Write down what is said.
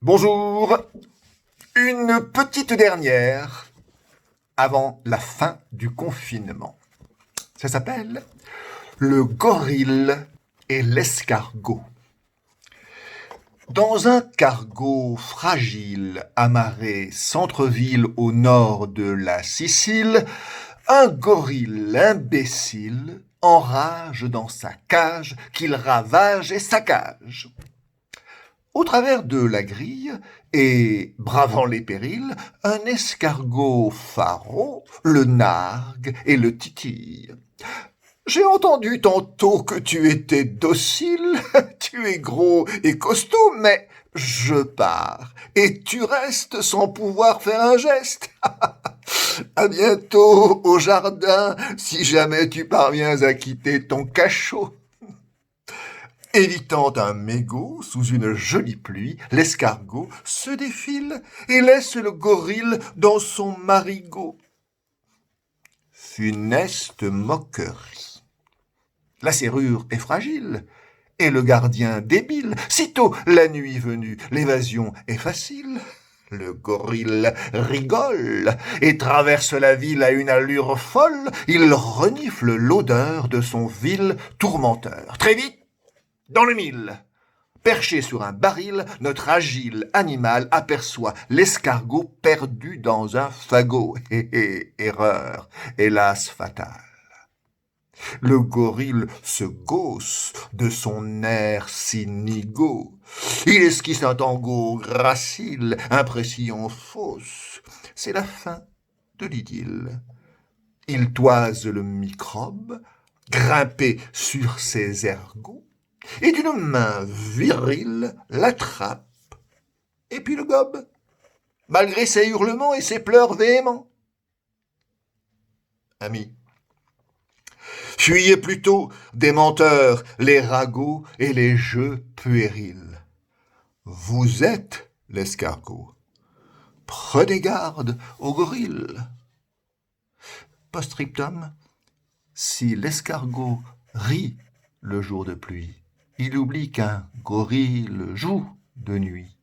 Bonjour, une petite dernière avant la fin du confinement. Ça s'appelle le gorille et l'escargot. Dans un cargo fragile amarré centre-ville au nord de la Sicile, un gorille imbécile enrage dans sa cage qu'il ravage et saccage. Au travers de la grille, et bravant les périls, un escargot faraud le nargue et le titille. J'ai entendu tantôt que tu étais docile, tu es gros et costaud, mais je pars, et tu restes sans pouvoir faire un geste. À bientôt au jardin, si jamais tu parviens à quitter ton cachot. Évitant un mégot sous une jolie pluie, l'escargot se défile et laisse le gorille dans son marigot. Funeste moquerie. La serrure est fragile et le gardien débile. Sitôt la nuit venue, l'évasion est facile. Le gorille rigole et traverse la ville à une allure folle. Il renifle l'odeur de son vil tourmenteur. Très vite, dans le mille, perché sur un baril, notre agile animal aperçoit l'escargot perdu dans un fagot. Erreur, hélas fatale. Le gorille se gausse de son air sinigo. Il esquisse un tango gracile, impression fausse. C'est la fin de l'idylle. Il toise le microbe, grimpé sur ses ergots, et d'une main virile l'attrape, et puis le gobe, malgré ses hurlements et ses pleurs véhéments. Amis, fuyez plutôt des menteurs, les ragots et les jeux puérils. Vous êtes l'escargot. Prenez garde au gorille. Post-scriptum, si l'escargot rit le jour de pluie, il oublie qu'un gorille joue de nuit.